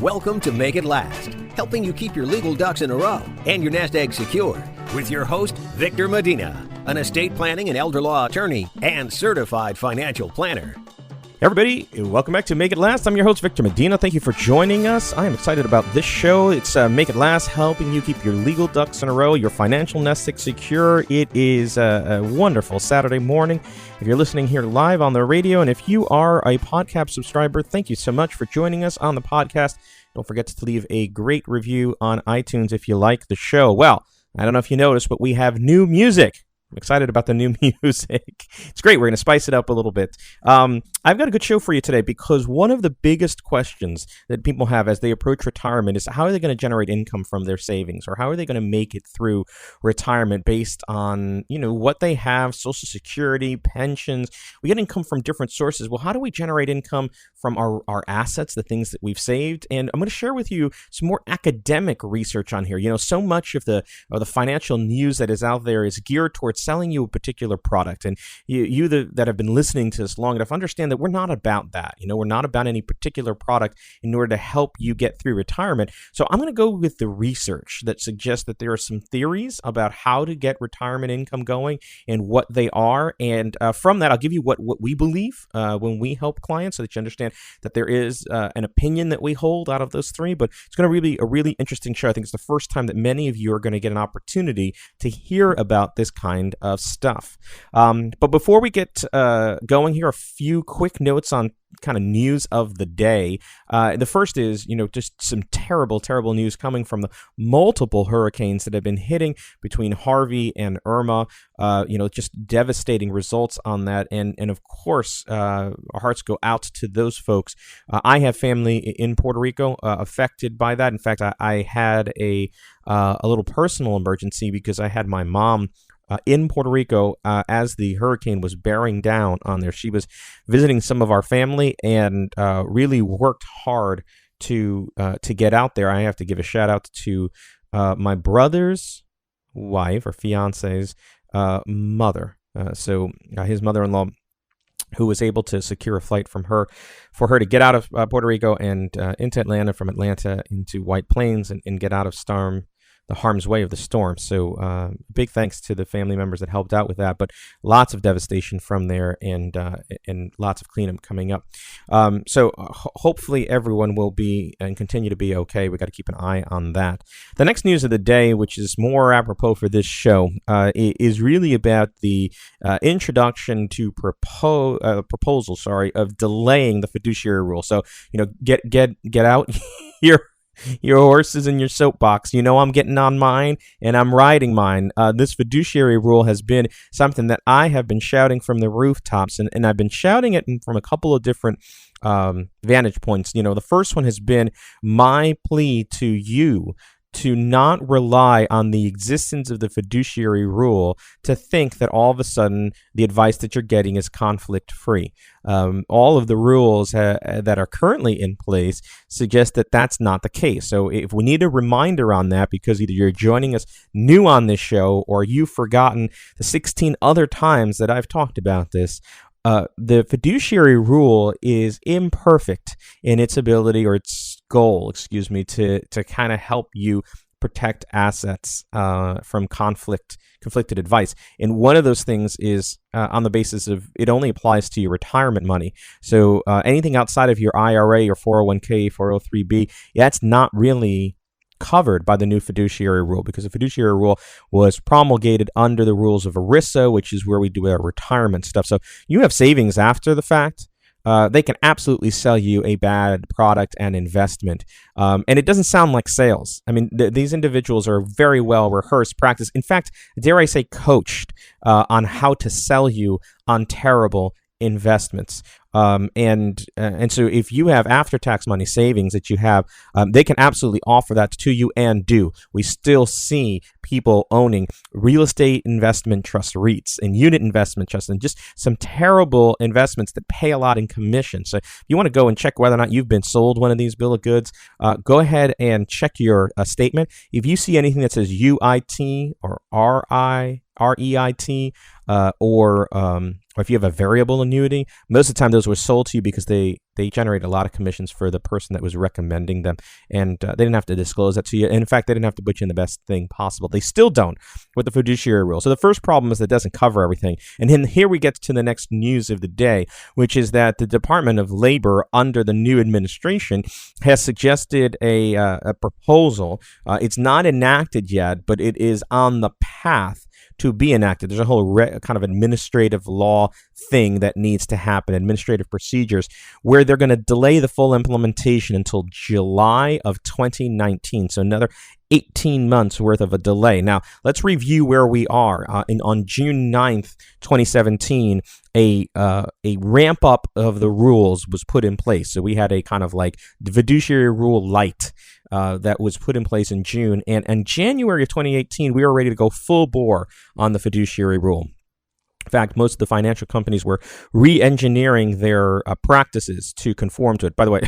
Welcome to Make It Last, helping you keep your legal ducks in a row and your nest egg secure, with your host, Victor Medina, an estate planning and elder law attorney and certified financial planner. Everybody, welcome back to Make It Last. I'm your host, Victor Medina. Thank you for joining us. I am excited about this show. It's Make It Last, helping you keep your legal ducks in a row, your financial nest egg secure. It is a wonderful Saturday morning. If you're listening here live on the radio, and if you are a podcast subscriber, thank you so much for joining us on the podcast. Don't forget to leave a great review on iTunes if you like the show. Well, I don't know if you noticed, but we have new music. I'm excited about the new music. It's great. We're going to spice it up a little bit. I've got a good show for you today because one of the biggest questions that people have as they approach retirement is how are they going to generate income from their savings, or how are they going to make it through retirement based on, what they have, Social Security, pensions. We get income from different sources. Well, how do we generate income from our assets, the things that we've saved? And I'm going to share with you some more academic research on here. So much of the financial news that is out there is geared towards selling you a particular product. And you that have been listening to this long enough understand that we're not about that. We're not about any particular product in order to help you get through retirement. So I'm going to go with the research that suggests that there are some theories about how to get retirement income going and what they are. And from that, I'll give you what we believe when we help clients, so that you understand that there is an opinion that we hold out of those three. But it's going to be a really interesting show. I think it's the first time that many of you are going to get an opportunity to hear about this kind of stuff. But before we get going here, a few quick notes on kind of news of the day. The first is, just some terrible, terrible news coming from the multiple hurricanes that have been hitting between Harvey and Irma. Just devastating results on that. And of course, our hearts go out to those folks. I have family in Puerto Rico affected by that. In fact, I had a little personal emergency because I had my mom in Puerto Rico as the hurricane was bearing down on there. She was visiting some of our family and really worked hard to get out there. I have to give a shout out to my brother's wife or fiance's mother. So his mother-in-law, who was able to secure a flight for her to get out of Puerto Rico and into Atlanta, from Atlanta into White Plains, and get out of the harm's way of the storm. So big thanks to the family members that helped out with that, but lots of devastation from there and lots of cleanup coming up. So hopefully everyone will be and continue to be okay. We got to keep an eye on that. The next news of the day, which is more apropos for this show, is really about the introduction to proposal of delaying the fiduciary rule. So, get out your horses and your soapbox. I'm getting on mine and I'm riding mine. This fiduciary rule has been something that I have been shouting from the rooftops, and I've been shouting it from a couple of different vantage points. The first one has been my plea to you to not rely on the existence of the fiduciary rule to think that all of a sudden the advice that you're getting is conflict-free. All of the rules that are currently in place suggest that that's not the case. So if we need a reminder on that, because either you're joining us new on this show or you've forgotten the 16 other times that I've talked about this, the fiduciary rule is imperfect in its ability, or its goal, to kind of help you protect assets from conflicted advice. And one of those things is on the basis of it only applies to your retirement money. So anything outside of your IRA, your 401k, 403b, that's not really covered by the new fiduciary rule, because the fiduciary rule was promulgated under the rules of ERISA, which is where we do our retirement stuff. So you have savings after the fact. They can absolutely sell you a bad product and investment. And it doesn't sound like sales. I mean, these individuals are very well rehearsed, practiced. In fact, dare I say, coached on how to sell you on terrible investments. And so if you have after-tax money savings that you have, they can absolutely offer that to you and do. We still see people owning real estate investment trust REITs and unit investment trusts and just some terrible investments that pay a lot in commission. So if you want to go and check whether or not you've been sold one of these bill of goods, go ahead and check your statement. If you see anything that says UIT or REIT, or if you have a variable annuity, most of the time those were sold to you because they generate a lot of commissions for the person that was recommending them, and they didn't have to disclose that to you. And in fact, they didn't have to put you in the best thing possible. They still don't with the fiduciary rule. So the first problem is that it doesn't cover everything. And then here we get to the next news of the day, which is that the Department of Labor under the new administration has suggested a proposal. It's not enacted yet, but it is on the path to be enacted. There's a whole kind of administrative law thing that needs to happen, administrative procedures, where they're going to delay the full implementation until July of 2019. So another 18 months worth of a delay. Now, let's review where we are. On June 9th, 2017, a ramp up of the rules was put in place. So we had a kind of like the fiduciary rule light that was put in place in June. And in January of 2018, we were ready to go full bore on the fiduciary rule. In fact, most of the financial companies were re-engineering their practices to conform to it. By the way,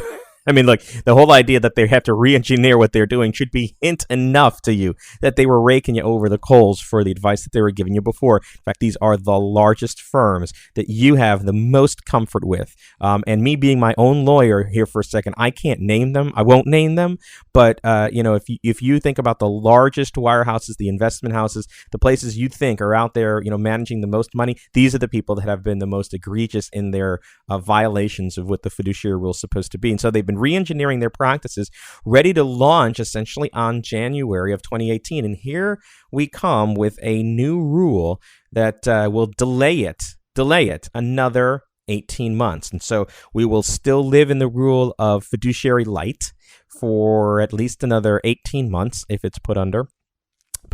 I mean, like, the whole idea that they have to re-engineer what they're doing should be hint enough to you that they were raking you over the coals for the advice that they were giving you before. In fact, these are the largest firms that you have the most comfort with. And me being my own lawyer here for a second, I can't name them. I won't name them. But, if you think about the largest wirehouses, the investment houses, the places you think are out there, managing the most money, these are the people that have been the most egregious in their violations of what the fiduciary rule is supposed to be. And so they've been re-engineering their practices, ready to launch essentially on January of 2018. And here we come with a new rule that will delay it another 18 months. And so we will still live in the rule of fiduciary light for at least another 18 months if it's put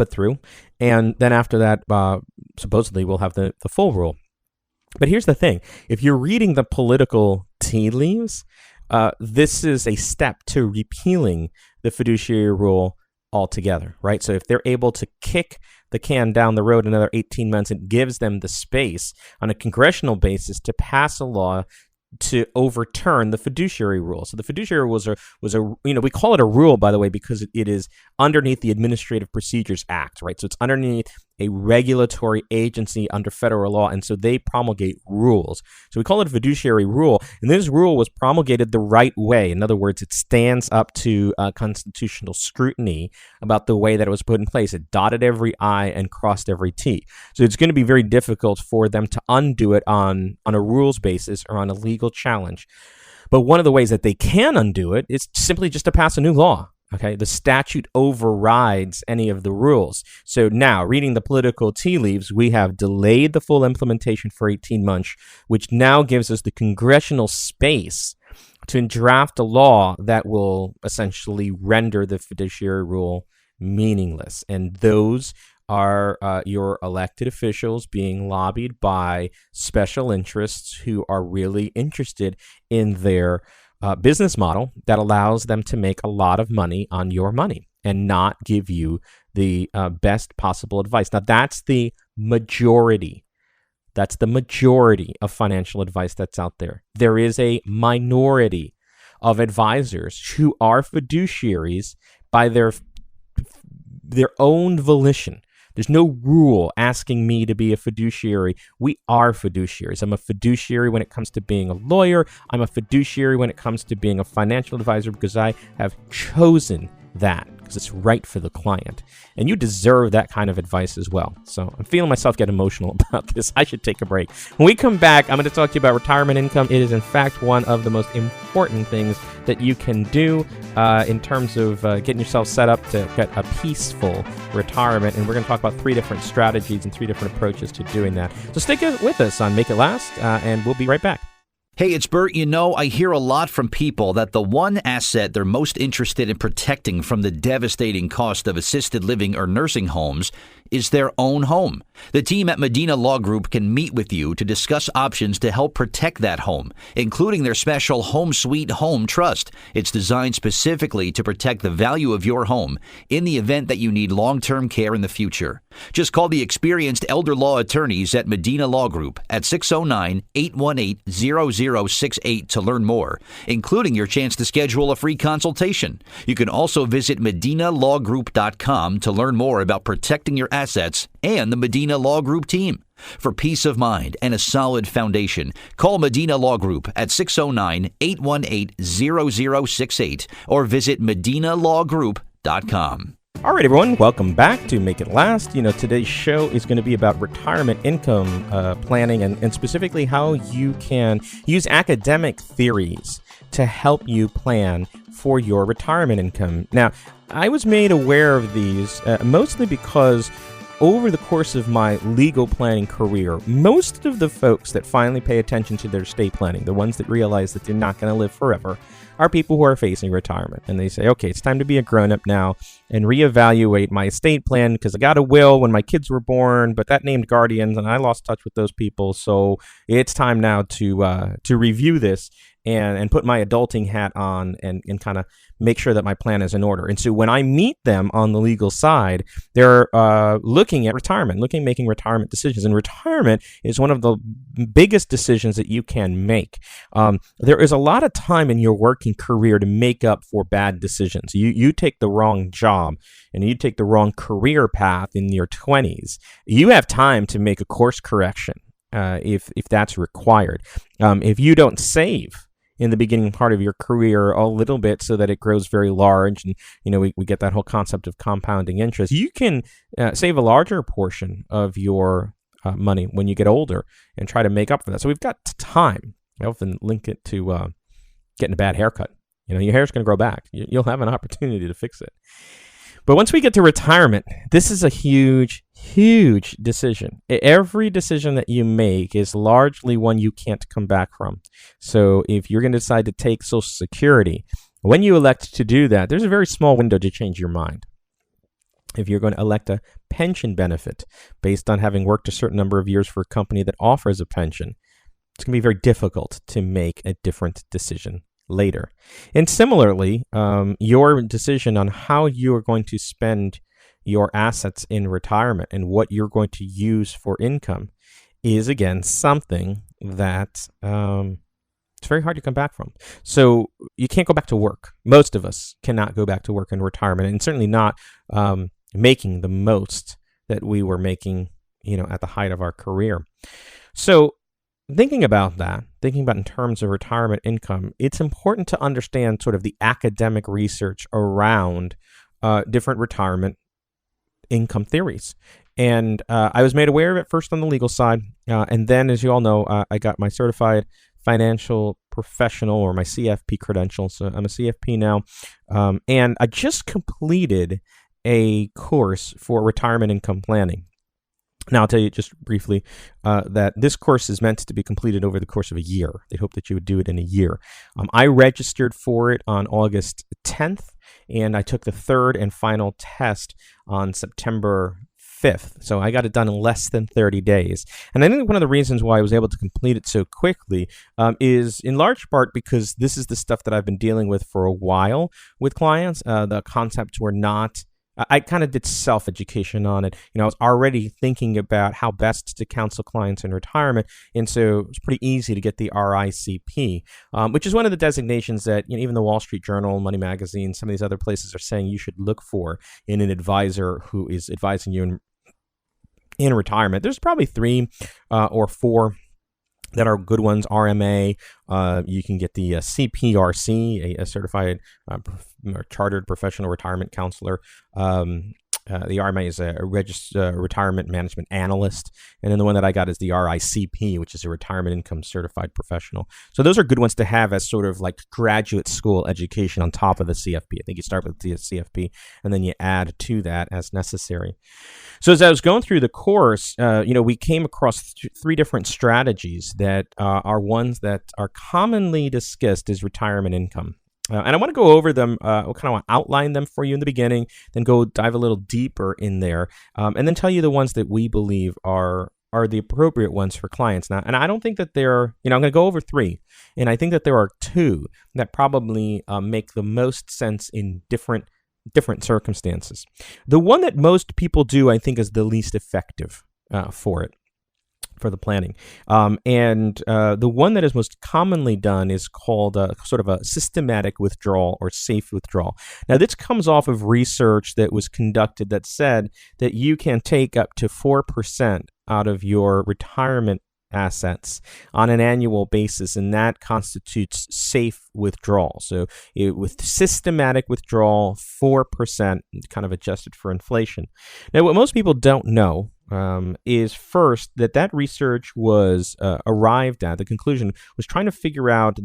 through. And then after that, supposedly we'll have the full rule. But here's the thing. If you're reading the political tea leaves, this is a step to repealing the fiduciary rule altogether, right? So if they're able to kick the can down the road another 18 months, it gives them the space on a congressional basis to pass a law to overturn the fiduciary rule. So the fiduciary rule was a we call it a rule, by the way, because it is underneath the Administrative Procedures Act, right? So it's underneath a regulatory agency under federal law, and so they promulgate rules. So we call it a fiduciary rule, and this rule was promulgated the right way. In other words, it stands up to constitutional scrutiny about the way that it was put in place. It dotted every I and crossed every T. So it's going to be very difficult for them to undo it on a rules basis or on a legal challenge. But one of the ways that they can undo it is simply just to pass a new law. Okay, the statute overrides any of the rules. So now, reading the political tea leaves, we have delayed the full implementation for 18 months, which now gives us the congressional space to draft a law that will essentially render the fiduciary rule meaningless. And those are your elected officials being lobbied by special interests who are really interested in their business model that allows them to make a lot of money on your money and not give you the best possible advice. Now, that's the majority. That's the majority of financial advice that's out there. There is a minority of advisors who are fiduciaries by their own volition. There's no rule asking me to be a fiduciary. We are fiduciaries. I'm a fiduciary when it comes to being a lawyer. I'm a fiduciary when it comes to being a financial advisor because I have chosen that because it's right for the client. And you deserve that kind of advice as well. So I'm feeling myself get emotional about this. I should take a break. When we come back, I'm going to talk to you about retirement income. It is, in fact, one of the most important things that you can do in terms of getting yourself set up to get a peaceful retirement. And we're going to talk about 3 different strategies and 3 different approaches to doing that. So stick with us on Make It Last, and we'll be right back. Hey, it's Bert. I hear a lot from people that the one asset they're most interested in protecting from the devastating cost of assisted living or nursing homes is their own home. The team at Medina Law Group can meet with you to discuss options to help protect that home, including their special Home Sweet Home Trust. It's designed specifically to protect the value of your home in the event that you need long-term care in the future. Just call the experienced elder law attorneys at Medina Law Group at 609-818-0068 to learn more, including your chance to schedule a free consultation. You can also visit MedinaLawGroup.com to learn more about protecting your assets and the Medina Law Group team. For peace of mind and a solid foundation, call Medina Law Group at 609-818-0068 or visit MedinaLawGroup.com. All right, everyone, welcome back to Make It Last. Today's show is going to be about retirement income planning and specifically how you can use academic theories to help you plan for your retirement income. Now, I was made aware of these mostly because over the course of my legal planning career, most of the folks that finally pay attention to their estate planning, the ones that realize that they're not going to live forever, are people who are facing retirement. And they say, okay, it's time to be a grown-up now and reevaluate my estate plan because I got a will when my kids were born, but that named guardians and I lost touch with those people. So it's time now to review this and put my adulting hat on and kind of make sure that my plan is in order. And so when I meet them on the legal side, they're looking at retirement, making retirement decisions. And retirement is one of the biggest decisions that you can make. There is a lot of time in your working career to make up for bad decisions. You take the wrong job and you take the wrong career path in your 20s. You have time to make a course correction if that's required. If you don't save in the beginning part of your career a little bit so that it grows very large and we get that whole concept of compounding interest, you can save a larger portion of your money when you get older and try to make up for that. So we've got time. I often link it to getting a bad haircut. Your hair's going to grow back. You'll have an opportunity to fix it. But once we get to retirement, this is a huge, huge decision. Every decision that you make is largely one you can't come back from. So if you're going to decide to take Social Security, when you elect to do that, there's a very small window to change your mind. If you're going to elect a pension benefit based on having worked a certain number of years for a company that offers a pension, it's going to be very difficult to make a different decision later. And similarly, your decision on how you are going to spend your assets in retirement and what you're going to use for income is, again, something that it's very hard to come back from. So you can't go back to work. Most of us cannot go back to work in retirement, and certainly not making the most that we were making, at the height of our career. So thinking about in terms of retirement income, it's important to understand sort of the academic research around different retirement income theories. And I was made aware of it first on the legal side. And then, as you all know, I got my certified financial professional or my CFP credentials. So I'm a CFP now. And I just completed a course for retirement income planning. Now, I'll tell you just briefly that this course is meant to be completed over the course of a year. They hope that you would do it in a year. I registered for it on August 10th, and I took the third and final test on September 5th. So I got it done in less than 30 days. And I think one of the reasons why I was able to complete it so quickly is in large part because this is the stuff that I've been dealing with for a while with clients. The concepts were not... I kind of did self-education on it. I was already thinking about how best to counsel clients in retirement, and so it was pretty easy to get the RICP, which is one of the designations that even the Wall Street Journal, Money Magazine, some of these other places are saying you should look for in an advisor who is advising you in retirement. There's probably 3 or 4 that are good ones. RMA, you can get the CPRC, a certified chartered professional retirement counselor. The RMA is a retirement management analyst. And then the one that I got is the RICP, which is a retirement income certified professional. So those are good ones to have as sort of like graduate school education on top of the CFP. I think you start with the CFP and then you add to that as necessary. So as I was going through the course, we came across 3 different strategies that are ones that are commonly discussed as retirement income. And I want to go over them, I kind of want to outline them for you in the beginning, then go dive a little deeper in there, and then tell you the ones that we believe are the appropriate ones for clients. Now, and I don't think that I'm going to go over 3, and I think that there are 2 that probably make the most sense in different circumstances. The one that most people do, I think, is the least effective for it. for the planning. The one that is most commonly done is called sort of a systematic withdrawal or safe withdrawal. Now, this comes off of research that was conducted that said that you can take up to 4% out of your retirement assets on an annual basis, and that constitutes safe withdrawal. So with systematic withdrawal, 4%, kind of adjusted for inflation. Now, what most people don't know is first that research was arrived at, the conclusion was trying to figure out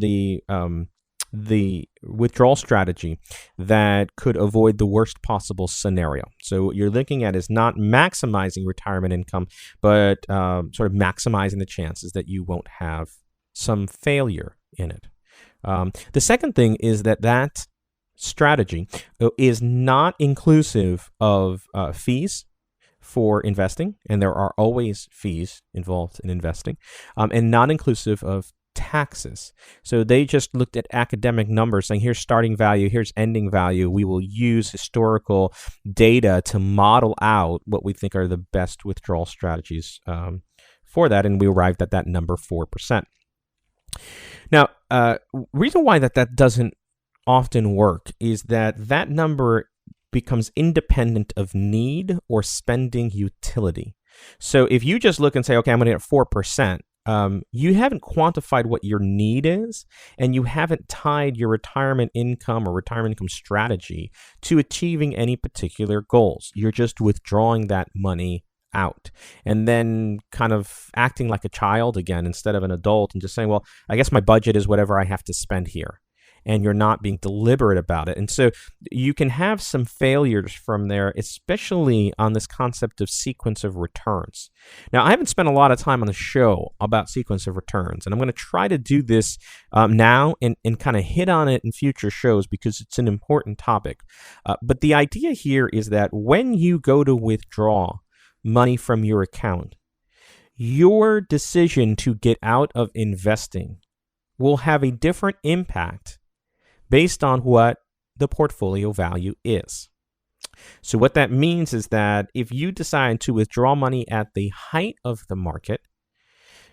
the withdrawal strategy that could avoid the worst possible scenario. So what you're looking at is not maximizing retirement income, but sort of maximizing the chances that you won't have some failure in it. The second thing is that strategy is not inclusive of fees for investing, and there are always fees involved in investing, and not inclusive of taxes. So they just looked at academic numbers saying, here's starting value, here's ending value. We will use historical data to model out what we think are the best withdrawal strategies for that, and we arrived at that number 4%. Now, reason why that doesn't often work is that number becomes independent of need or spending utility. So if you just look and say, okay, I'm going to get 4%, you haven't quantified what your need is, and you haven't tied your retirement income or retirement income strategy to achieving any particular goals. You're just withdrawing that money out and then kind of acting like a child again instead of an adult and just saying, well, I guess my budget is whatever I have to spend here. And you're not being deliberate about it. And so you can have some failures from there, especially on this concept of sequence of returns. Now, I haven't spent a lot of time on the show about sequence of returns, and I'm going to try to do this now and kind of hit on it in future shows because it's an important topic. But the idea here is that when you go to withdraw money from your account, your decision to get out of investing will have a different impact based on what the portfolio value is. So what that means is that if you decide to withdraw money at the height of the market,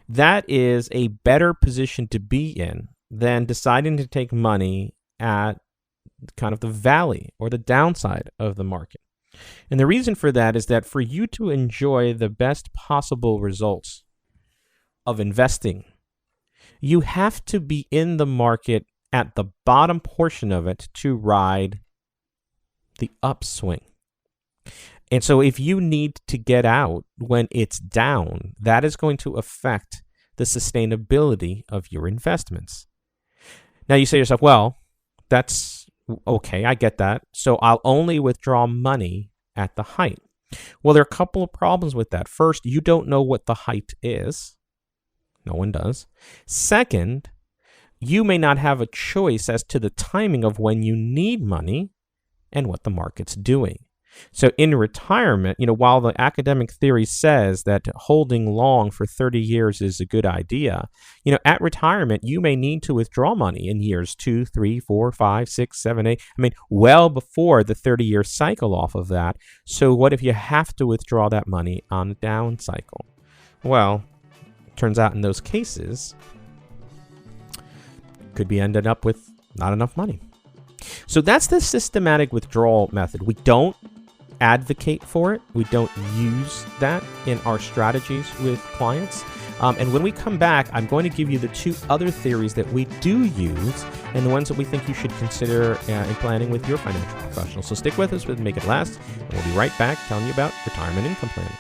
that is a better position to be in than deciding to take money at kind of the valley or the downside of the market. And the reason for that is that for you to enjoy the best possible results of investing, you have to be in the market at the bottom portion of it to ride the upswing. And so if you need to get out when it's down, that is going to affect the sustainability of your investments. Now you say to yourself, well, that's okay, I get that. So I'll only withdraw money at the height. Well, there are a couple of problems with that. First, you don't know what the height is. No one does. Second, you may not have a choice as to the timing of when you need money and what the market's doing. So in retirement, while the academic theory says that holding long for 30 years is a good idea, at retirement, you may need to withdraw money in years 2, 3, 4, 5, 6, 7, 8. Well before the 30-year cycle off of that. So what if you have to withdraw that money on a down cycle? Well, turns out in those cases, could be ended up with not enough money. So that's the systematic withdrawal method. We don't advocate for it. We don't use that in our strategies with clients. And when we come back, I'm going to give you the two other theories that we do use and the ones that we think you should consider in planning with your financial professional. So stick with us with Make It Last, and we'll be right back telling you about retirement income planning.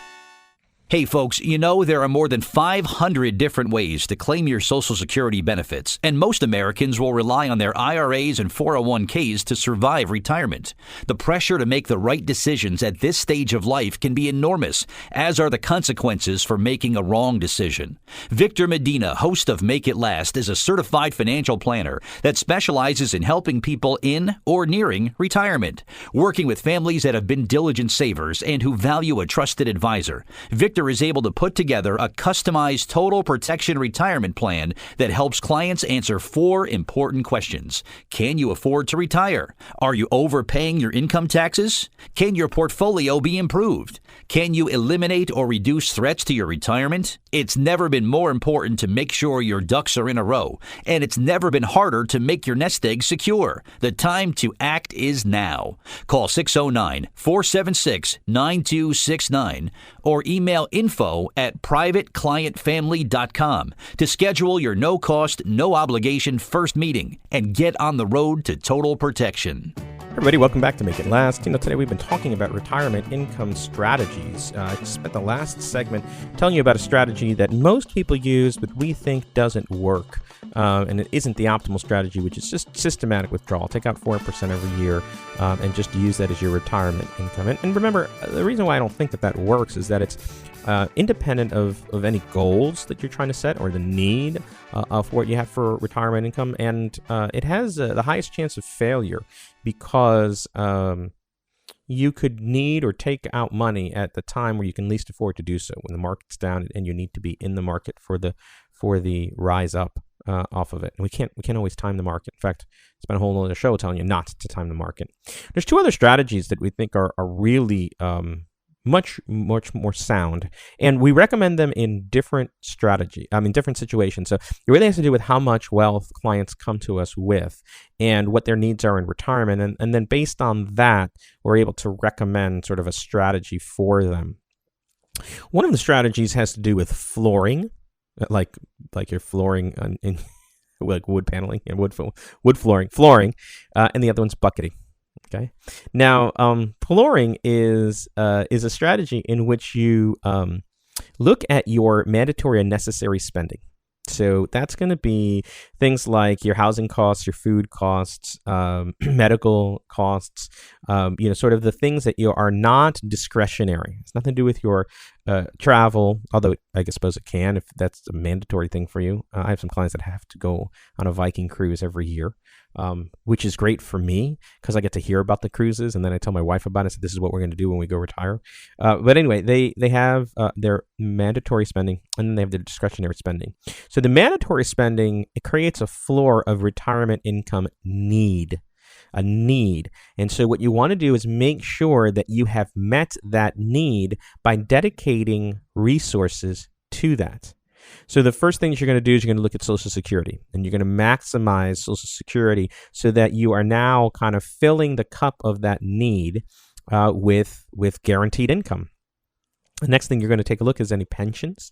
Hey folks, there are more than 500 different ways to claim your Social Security benefits, and most Americans will rely on their IRAs and 401ks to survive retirement. The pressure to make the right decisions at this stage of life can be enormous, as are the consequences for making a wrong decision. Victor Medina, host of Make It Last, is a certified financial planner that specializes in helping people in or nearing retirement. Working with families that have been diligent savers and who value a trusted advisor, Victor Victor is able to put together a customized total protection retirement plan that helps clients answer 4 important questions. Can you afford to retire? Are you overpaying your income taxes? Can your portfolio be improved? Can you eliminate or reduce threats to your retirement? It's never been more important to make sure your ducks are in a row, and it's never been harder to make your nest egg secure. The time to act is now. Call 609-476-9269 or email info@privateclientfamily.com to schedule your no-cost, no-obligation first meeting and get on the road to total protection. Everybody, welcome back to Make It Last. Today we've been talking about retirement income strategies. I spent the last segment telling you about a strategy that most people use, but we think doesn't work. And it isn't the optimal strategy, which is just systematic withdrawal. Take out 4% every year and just use that as your retirement income. And remember, the reason why I don't think that works is that it's independent of any goals that you're trying to set or the need of what you have for retirement income. And it has the highest chance of failure because you could need or take out money at the time where you can least afford to do so, when the market's down and you need to be in the market for the rise up off of it. And we can't always time the market. In fact, it's been a whole other show telling you not to time the market. There's 2 other strategies that we think are really much more sound, and we recommend them in different situations. So it really has to do with how much wealth clients come to us with and what their needs are in retirement, and then based on that, we're able to recommend sort of a strategy for them. One of the strategies has to do with flooring, like you're flooring in like wood paneling and wood flooring, and the other one's bucketing. Okay. Now, flooring is a strategy in which you look at your mandatory and necessary spending. So that's going to be things like your housing costs, your food costs, medical costs, sort of the things that you are not discretionary. It's nothing to do with your travel, although I suppose it can if that's a mandatory thing for you. I have some clients that have to go on a Viking cruise every year, which is great for me because I get to hear about the cruises, and then I tell my wife about it. So this is what we're going to do when we go retire. But anyway, they have their mandatory spending, and then they have their discretionary spending. So the mandatory spending, it creates a floor of retirement income need. And so what you want to do is make sure that you have met that need by dedicating resources to that. So the first thing that you're going to do is you're going to look at Social Security, and you're going to maximize Social Security so that you are now kind of filling the cup of that need with guaranteed income. The next thing you're going to take a look is any pensions.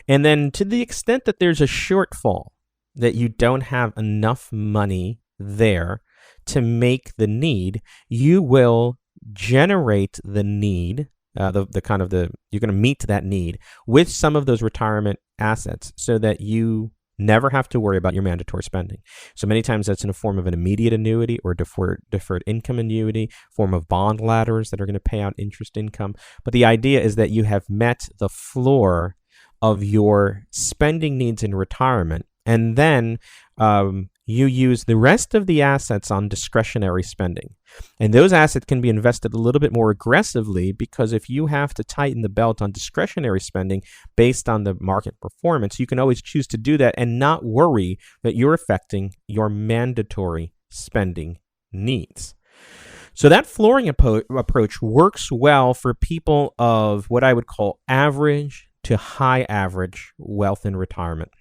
And then to the extent that there's a shortfall, that you don't have enough money there to make the need, you will generate the need, you're going to meet that need with some of those retirement assets so that you never have to worry about your mandatory spending. So many times that's in a form of an immediate annuity or deferred income annuity, form of bond ladders that are going to pay out interest income. But the idea is that you have met the floor of your spending needs in retirement, and then you use the rest of the assets on discretionary spending. And those assets can be invested a little bit more aggressively, because if you have to tighten the belt on discretionary spending based on the market performance, you can always choose to do that and not worry that you're affecting your mandatory spending needs. So that flooring approach works well for people of what I would call average to high average wealth in retirement.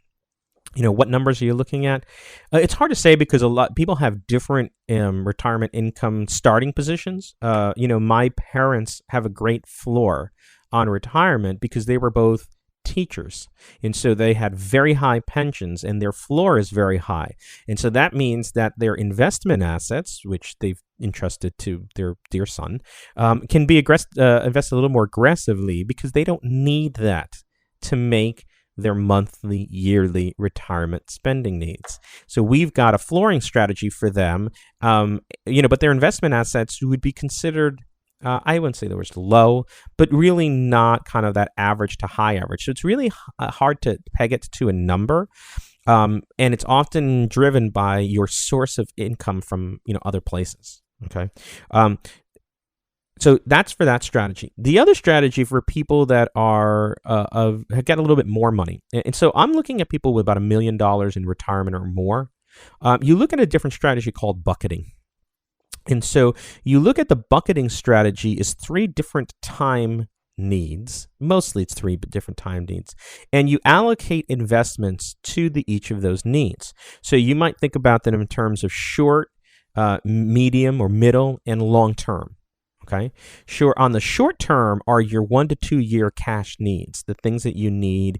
What numbers are you looking at? It's hard to say because a lot people have different retirement income starting positions. My parents have a great floor on retirement because they were both teachers. And so they had very high pensions, and their floor is very high. And so that means that their investment assets, which they've entrusted to their dear son, can be invested a little more aggressively because they don't need that to make their monthly, yearly retirement spending needs. So we've got a flooring strategy for them, but their investment assets would be considered, I wouldn't say they were low, but really not kind of that average to high average. So it's really hard to peg it to a number. And it's often driven by your source of income from, other places. Okay. So that's for that strategy. The other strategy for people that are have got a little bit more money. And so I'm looking at people with about $1 million in retirement or more. You look at a different strategy called bucketing. And so you look at the bucketing strategy as 3 different time needs. Mostly it's 3 different time needs. And you allocate investments to each of those needs. So you might think about them in terms of short, medium or middle, and long term. Okay. Sure. On the short term are your 1 to 2 year cash needs, the things that you need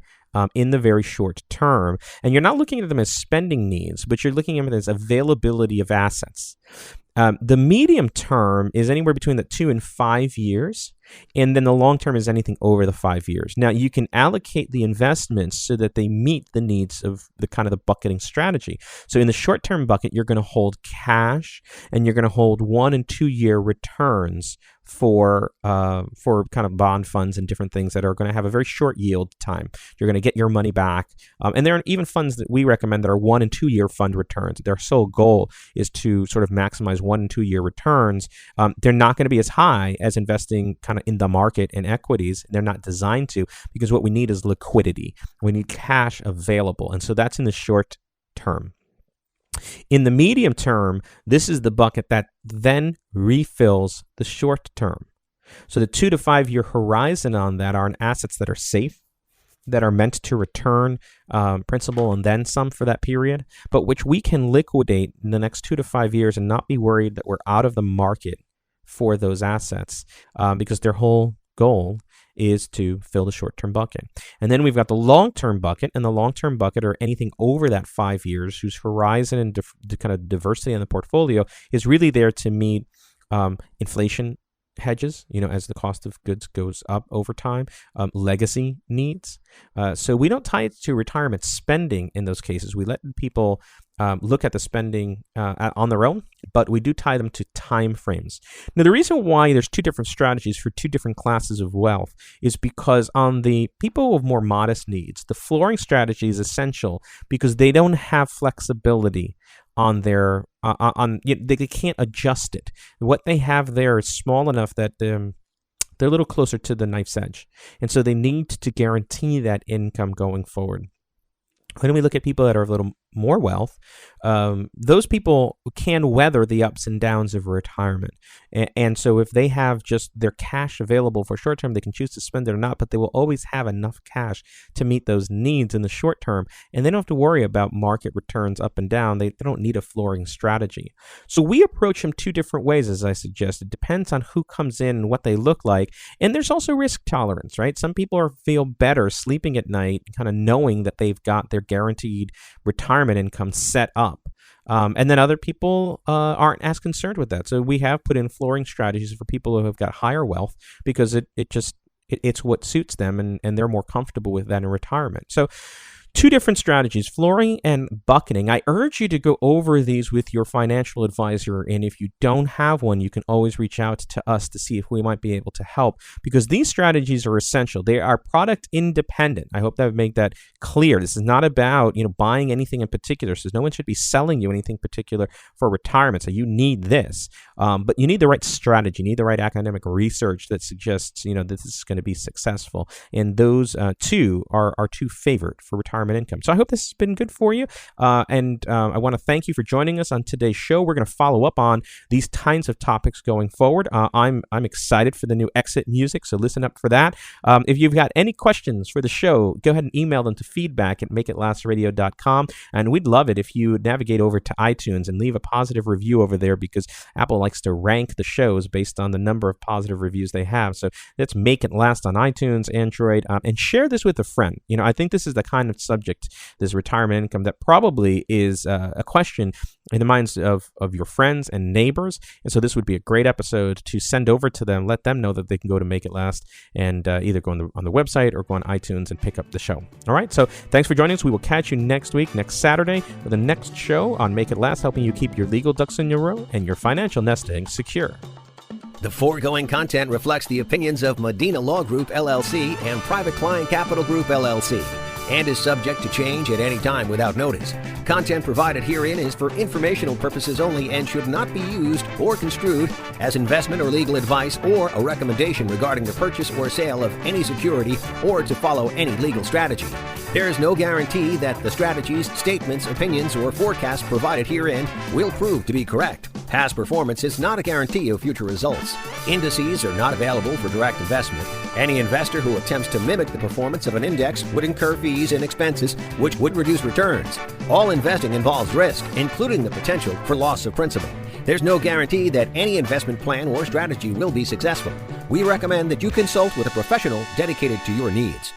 in the very short term. And you're not looking at them as spending needs, but you're looking at them as availability of assets. The medium term is anywhere between the 2 and 5 years. And then the long term is anything over the 5 years. Now, you can allocate the investments so that they meet the needs of the kind of the bucketing strategy. So in the short term bucket, you're going to hold cash and you're going to hold 1 and 2 year returns for kind of bond funds and different things that are going to have a very short yield time. You're going to get your money back. And there are even funds that we recommend that are 1 and 2 year fund returns. Their sole goal is to sort of maximize 1 and 2 year returns. They're not going to be as high as investing kind of in the market and equities. They're not designed to, because what we need is liquidity. We need cash available. And so that's in the short term. In the medium term, this is the bucket that then refills the short term. So the 2 to 5 year horizon on that are in assets that are safe, that are meant to return principal and then some for that period, but which we can liquidate in the next 2 to 5 years and not be worried that we're out of the market for those assets because their whole goal is to fill the short-term bucket. And then we've got the long-term bucket, and the long-term bucket are anything over that 5 years whose horizon and the kind of diversity in the portfolio is really there to meet inflation hedges, as the cost of goods goes up over time, legacy needs. So we don't tie it to retirement spending in those cases. We let people look at the spending on their own, but we do tie them to time frames. Now, the reason why there's 2 different strategies for 2 different classes of wealth is because on the people with more modest needs, the flooring strategy is essential because they don't have flexibility on their they can't adjust it. What they have there is small enough that they're a little closer to the knife's edge, and so they need to guarantee that income going forward. When we look at people that are a little more wealth, those people can weather the ups and downs of retirement. And so if they have just their cash available for short term, they can choose to spend it or not, but they will always have enough cash to meet those needs in the short term. And they don't have to worry about market returns up and down. They don't need a flooring strategy. So we approach them 2 different ways, as I suggested. It depends on who comes in and what they look like. And there's also risk tolerance, right? Some people feel better sleeping at night, kind of knowing that they've got their guaranteed retirement income set up. And then other people aren't as concerned with that. So we have put in flooring strategies for people who have got higher wealth because it's what suits them and they're more comfortable with that in retirement. So 2 different strategies, flooring and bucketing. I urge you to go over these with your financial advisor. And if you don't have one, you can always reach out to us to see if we might be able to help, because these strategies are essential. They are product independent. I hope that would make that clear. This is not about, buying anything in particular. So no one should be selling you anything particular for retirement. So you need this, but you need the right strategy. You need the right academic research that suggests, that this is going to be successful. And those 2 are 2 favored for retirement income. So I hope this has been good for you. And I want to thank you for joining us on today's show. We're going to follow up on these kinds of topics going forward. I'm excited for the new exit music, so listen up for that. If you've got any questions for the show, go ahead and email them to feedback@makeitlastradio.com. And we'd love it if you navigate over to iTunes and leave a positive review over there, because Apple likes to rank the shows based on the number of positive reviews they have. So let's Make It Last on iTunes, Android, and share this with a friend. I think this is the kind of subject, this retirement income, that probably is a question in the minds of your friends and neighbors. And so this would be a great episode to send over to them, let them know that they can go to Make It Last and either go on the website or go on iTunes and pick up the show. All right, so thanks for joining us. We will catch you next week, next Saturday, for the next show on Make It Last, helping you keep your legal ducks in a row and your financial nest egg secure. The foregoing content reflects the opinions of Medina Law Group, LLC and Private Client Capital Group, LLC and is subject to change at any time without notice. Content provided herein is for informational purposes only and should not be used or construed as investment or legal advice or a recommendation regarding the purchase or sale of any security or to follow any legal strategy. There is no guarantee that the strategies, statements, opinions, or forecasts provided herein will prove to be correct. Past performance is not a guarantee of future results. Indices are not available for direct investment. Any investor who attempts to mimic the performance of an index would incur fees and expenses, which would reduce returns. All investing involves risk, including the potential for loss of principal. There's no guarantee that any investment plan or strategy will be successful. We recommend that you consult with a professional dedicated to your needs.